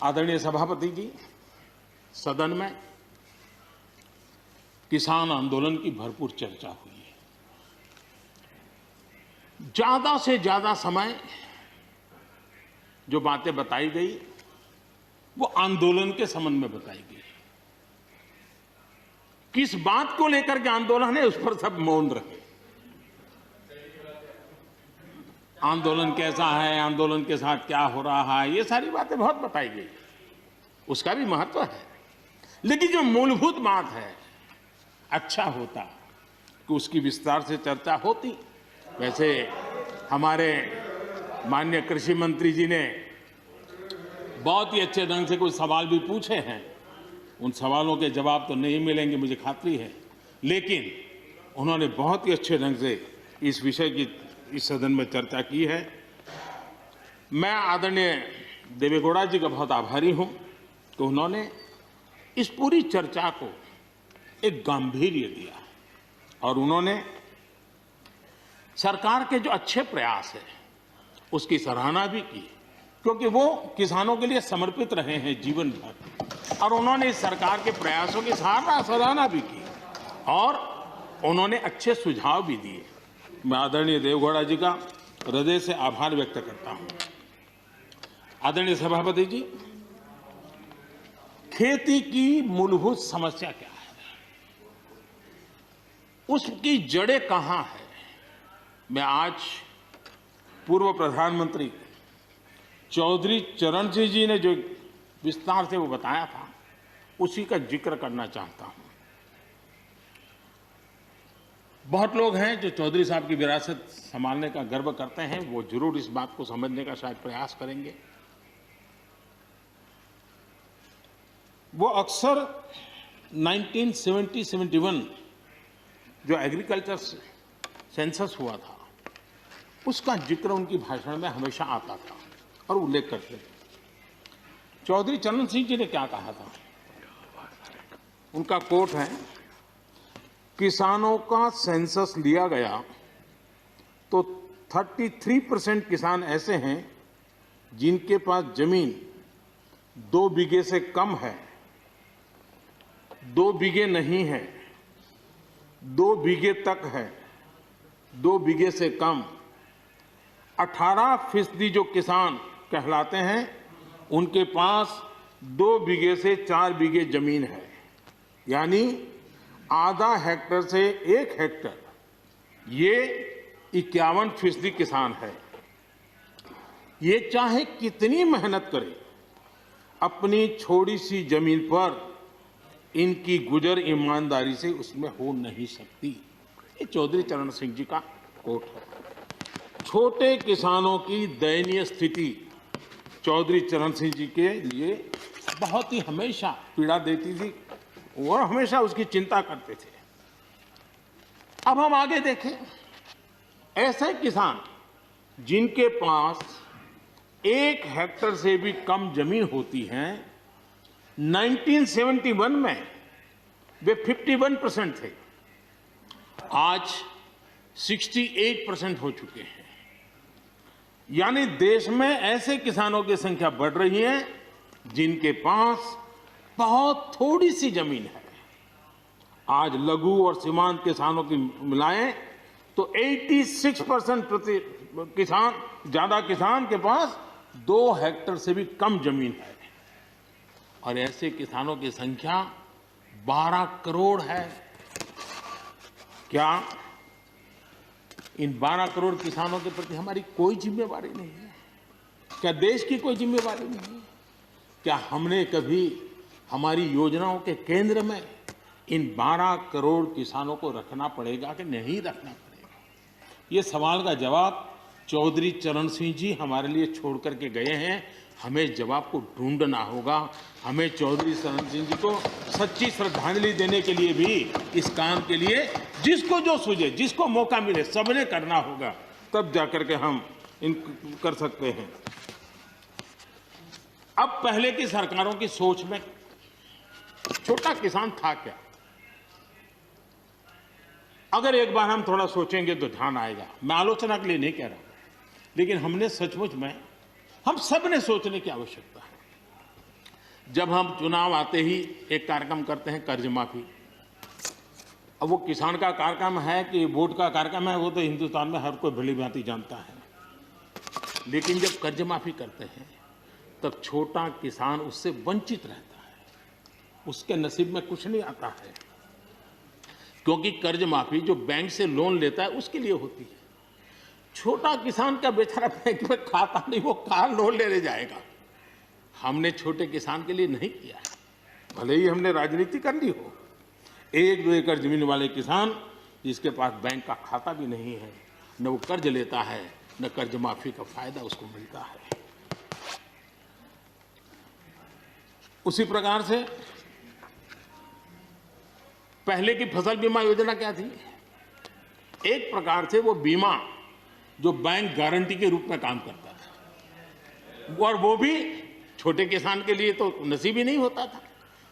आदरणीय सभापति जी, सदन में किसान आंदोलन की भरपूर चर्चा हुई है। ज्यादा से ज्यादा समय जो बातें बताई गई वो आंदोलन के संबंध में बताई गई। किस बात को लेकर के आंदोलन है उस पर सब मौन रहे। आंदोलन कैसा है, आंदोलन के साथ क्या हो रहा है, ये सारी बातें बहुत बताई गई, उसका भी महत्व है। लेकिन जो मूलभूत बात है, अच्छा होता कि उसकी विस्तार से चर्चा होती। वैसे हमारे माननीय कृषि मंत्री जी ने बहुत ही अच्छे ढंग से कुछ सवाल भी पूछे हैं। उन सवालों के जवाब तो नहीं मिलेंगे, मुझे खातरी है, लेकिन उन्होंने बहुत ही अच्छे ढंग से इस विषय की इस सदन में चर्चा की है। मैं आदरणीय देवेगौड़ा जी का बहुत आभारी हूं कि उन्होंने इस पूरी चर्चा को एक गांभीर्य दिया और उन्होंने सरकार के जो अच्छे प्रयास है उसकी सराहना भी की, क्योंकि वो किसानों के लिए समर्पित रहे हैं जीवन भर, और उन्होंने इस सरकार के प्रयासों की सराहना भी की और उन्होंने अच्छे सुझाव भी दिए। मैं आदरणीय देवेगौड़ा जी का हृदय से आभार व्यक्त करता हूं। आदरणीय सभापति जी, खेती की मूलभूत समस्या क्या है, उसकी जड़ें कहां है, मैं आज पूर्व प्रधानमंत्री चौधरी चरण सिंह जी ने जो विस्तार से वो बताया था उसी का जिक्र करना चाहता हूं। बहुत लोग हैं जो चौधरी साहब की विरासत संभालने का गर्व करते हैं, वो जरूर इस बात को समझने का शायद प्रयास करेंगे। वो अक्सर 1970-71 जो एग्रीकल्चर सेंसस हुआ था उसका जिक्र उनकी भाषण में हमेशा आता था और उल्लेख करते थे। चौधरी चरण सिंह जी ने क्या कहा था, उनका कोट है, किसानों का सेंसस लिया गया तो 33% किसान ऐसे हैं जिनके पास जमीन 2 बीघे से कम है, 2 बीघे नहीं है, 2 बीघे तक है, 2 बीघे से कम। 18% जो किसान कहलाते हैं उनके पास 2 बीघे से 4 बीघे जमीन है, यानी आधा हेक्टर से 1 हेक्टर, ये 51% किसान है। ये चाहे कितनी मेहनत करे, अपनी छोटी सी जमीन पर इनकी गुजर ईमानदारी से उसमें हो नहीं सकती। ये चौधरी चरण सिंह जी का कोट है। छोटे किसानों की दयनीय स्थिति चौधरी चरण सिंह जी के लिए बहुत ही हमेशा पीड़ा देती थी और हमेशा उसकी चिंता करते थे। अब हम आगे देखें, ऐसे किसान जिनके पास 1 हेक्टर से भी कम जमीन होती है, 1971 में वे 51% थे, आज 68% हो चुके हैं। यानी देश में ऐसे किसानों की संख्या बढ़ रही है जिनके पास बहुत थोड़ी सी जमीन है। आज लघु और सीमांत किसानों की मिलाएं तो 86% ज्यादा किसान के पास 2 हेक्टर से भी कम जमीन है, और ऐसे किसानों की संख्या 12 करोड़ है। क्या इन 12 करोड़ किसानों के प्रति हमारी कोई जिम्मेवारी नहीं है? क्या देश की कोई जिम्मेवारी नहीं है? क्या हमने कभी हमारी योजनाओं के केंद्र में इन 12 करोड़ किसानों को रखना पड़ेगा कि नहीं रखना पड़ेगा? ये सवाल का जवाब चौधरी चरण सिंह जी हमारे लिए छोड़ करके गए हैं। हमें जवाब को ढूंढना होगा। हमें चौधरी चरण सिंह जी को सच्ची श्रद्धांजलि देने के लिए भी इस काम के लिए जिसको जो सूझे, जिसको मौका मिले, सबने करना होगा, तब जाकर के हम इन कर सकते हैं। अब पहले की सरकारों की सोच में छोटा किसान था क्या? अगर एक बार हम थोड़ा सोचेंगे तो ध्यान आएगा। मैं आलोचना के लिए नहीं कह रहा, लेकिन हमने सचमुच में हम सब ने सोचने की आवश्यकता है। जब हम चुनाव आते ही एक कार्यक्रम करते हैं कर्ज माफी। अब वो किसान का कार्यक्रम है कि वोट का कार्यक्रम है, वो तो हिंदुस्तान में हर कोई भली भांति जानता है। लेकिन जब कर्ज माफी करते हैं तब छोटा किसान उससे वंचित रहता है, उसके नसीब में कुछ नहीं आता है, क्योंकि कर्ज माफी जो बैंक से लोन लेता है उसके लिए होती है। छोटा किसान का बेचारा बैंक में खाता नहीं, वो कहाँ लोन लेने जाएगा। हमने छोटे किसान के लिए नहीं किया है, भले ही हमने राजनीति कर ली हो। 1-2 एकड़ जमीन वाले किसान जिसके पास बैंक का खाता भी नहीं है, न वो कर्ज लेता है, न कर्ज माफी का फायदा उसको मिलता है। उसी प्रकार से पहले की फसल बीमा योजना क्या थी? एक प्रकार से वो बीमा जो बैंक गारंटी के रूप में काम करता था, और वो भी छोटे किसान के लिए तो नसीब ही नहीं होता था।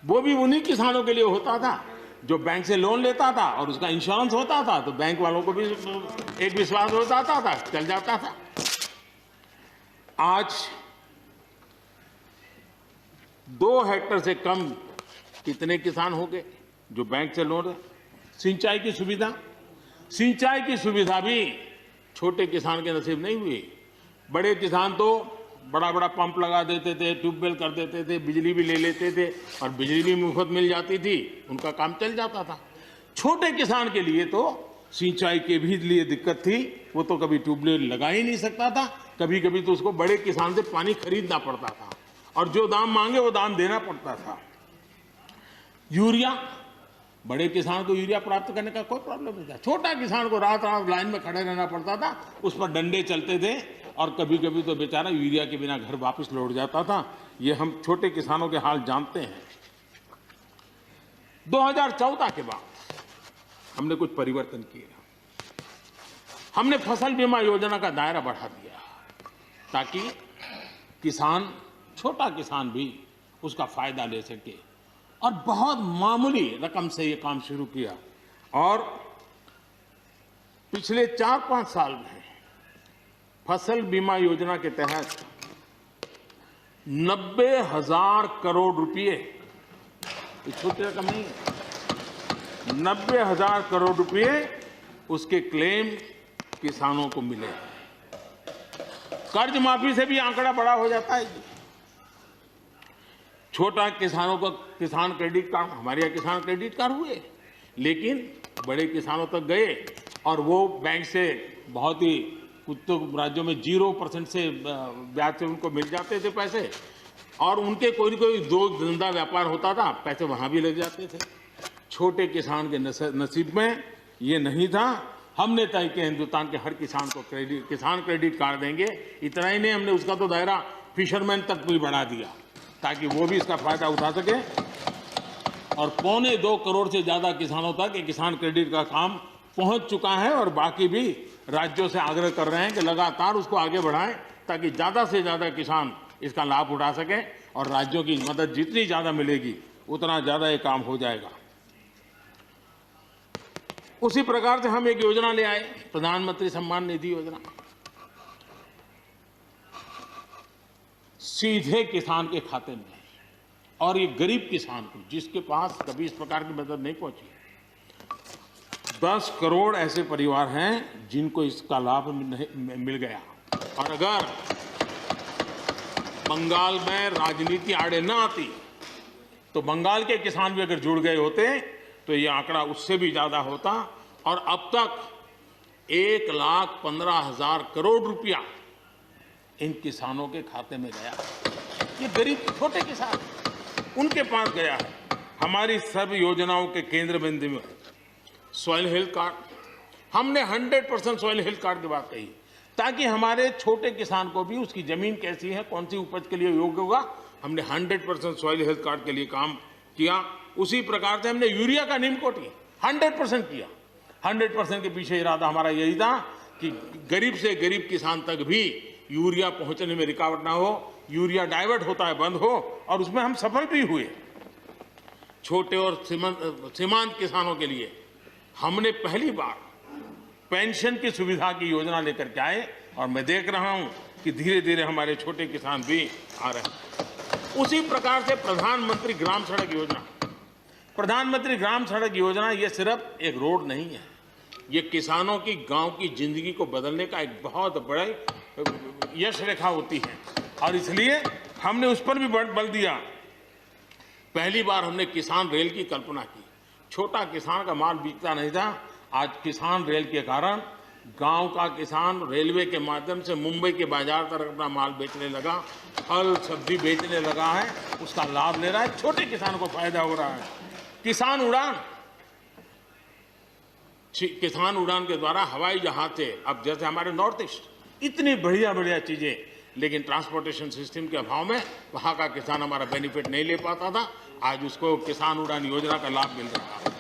वो भी उन्हीं किसानों के लिए होता था जो बैंक से लोन लेता था और उसका इंश्योरेंस होता था, तो बैंक वालों को भी एक विश्वास हो जाता था, चल जाता था। आज 2 हेक्टेयर से कम कितने किसान हो गए जो बैंक से लोन? सिंचाई की सुविधा भी छोटे किसान के नसीब नहीं हुई। बड़े किसान तो बड़ा बड़ा पंप लगा देते थे, ट्यूबवेल कर देते थे, बिजली भी ले लेते थे और बिजली भी मुफ्त मिल जाती थी, उनका काम चल जाता था। छोटे किसान के लिए तो सिंचाई के भी लिए दिक्कत थी, वो तो कभी ट्यूबवेल लगा ही नहीं सकता था, कभी कभी तो उसको बड़े किसान से पानी खरीदना पड़ता था और जो दाम मांगे वो दाम देना पड़ता था। यूरिया, बड़े किसान को यूरिया प्राप्त करने का कोई प्रॉब्लम नहीं था, छोटा किसान को रात रात लाइन में खड़े रहना पड़ता था, उस पर डंडे चलते थे और कभी कभी तो बेचारा यूरिया के बिना घर वापस लौट जाता था। ये हम छोटे किसानों के हाल जानते हैं। 2014 के बाद हमने कुछ परिवर्तन किए। हमने फसल बीमा योजना का दायरा बढ़ा दिया ताकि किसान, छोटा किसान भी उसका फायदा ले सके, और बहुत मामूली रकम से ये काम शुरू किया। और पिछले 4-5 साल में फसल बीमा योजना के तहत 90,000 करोड़ रुपए, ये छोटी रकम नहीं है, 90,000 करोड़ रुपए उसके क्लेम किसानों को मिले। कर्ज माफी से भी आंकड़ा बड़ा हो जाता है। छोटा किसानों को किसान क्रेडिट कार्ड, हमारे यहाँ किसान क्रेडिट कार्ड हुए, लेकिन बड़े किसानों तक गए और वो बैंक से बहुत ही, कुछ तो राज्यों में 0% से ब्याज से उनको मिल जाते थे पैसे, और उनके कोई न कोई दो धंधा व्यापार होता था, पैसे वहां भी लग जाते थे। छोटे किसान के नसीब में ये नहीं था। हमने तय किया हिंदुस्तान के हर किसान को किसान क्रेडिट कार्ड देंगे। इतना ही नहीं, हमने उसका तो दायरा फिशरमैन तक भी बढ़ा दिया ताकि वो भी इसका फायदा उठा सके। और 2.25 करोड़ से ज्यादा किसानों तक ये किसान क्रेडिट का काम पहुंच चुका है, और बाकी भी राज्यों से आग्रह कर रहे हैं कि लगातार उसको आगे बढ़ाएं ताकि ज्यादा से ज्यादा किसान इसका लाभ उठा सकें, और राज्यों की मदद जितनी ज्यादा मिलेगी उतना ज्यादा ये काम हो जाएगा। उसी प्रकार से हम एक योजना ले आए, प्रधानमंत्री सम्मान निधि योजना। सीधे किसान के खाते में, और ये गरीब किसान को, जिसके पास कभी इस प्रकार की मदद नहीं पहुंची। 10 करोड़ ऐसे परिवार हैं जिनको इसका लाभ मिल गया। और अगर बंगाल में राजनीति आड़े न आती तो बंगाल के किसान भी अगर जुड़ गए होते तो ये आंकड़ा उससे भी ज्यादा होता। और अब तक 1,15,000 करोड़ रुपया इन किसानों के खाते में गया। ये गरीब छोटे किसान, उनके पास गया है। हमारी सब योजनाओं के केंद्र बिंदु में सॉइल हेल्थ कार्ड, हमने 100% सॉइल हेल्थ कार्ड की बात कही ताकि हमारे छोटे किसान को भी उसकी जमीन कैसी है, कौन सी उपज के लिए योग्य होगा। हमने 100% सॉइल हेल्थ कार्ड के लिए काम किया। उसी प्रकार से हमने यूरिया का निमकोटी 100% किया। 100% के पीछे इरादा हमारा यही था कि गरीब से गरीब किसान तक भी यूरिया पहुंचने में रुकावट ना हो, यूरिया डाइवर्ट होता है बंद हो, और उसमें हम सफल भी हुए। छोटे और सीमांत किसानों के लिए हमने पहली बार पेंशन की सुविधा की योजना लेकर के आए, और मैं देख रहा हूं कि धीरे धीरे हमारे छोटे किसान भी आ रहे हैं। उसी प्रकार से प्रधानमंत्री ग्राम सड़क योजना, प्रधानमंत्री ग्राम सड़क योजना ये सिर्फ एक रोड नहीं है, ये किसानों की गांव की जिंदगी को बदलने का एक बहुत बड़े यश रेखा होती है और इसलिए हमने उस पर भी बल दिया। पहली बार हमने किसान रेल की कल्पना की। छोटा किसान का माल बिकता नहीं था, आज किसान रेल के कारण गांव का किसान रेलवे के माध्यम से मुंबई के बाजार तक अपना माल बेचने लगा, फल सब्जी बेचने लगा है, उसका लाभ ले रहा है, छोटे किसान को फायदा हो रहा है। किसान उड़ान के द्वारा हवाई जहाज से अब जैसे हमारे नॉर्थ ईस्ट इतनी बढ़िया बढ़िया चीजें, लेकिन ट्रांसपोर्टेशन सिस्टम के अभाव में वहां का किसान हमारा बेनिफिट नहीं ले पाता था, आज उसको किसान उड़ान योजना का लाभ मिल रहा है।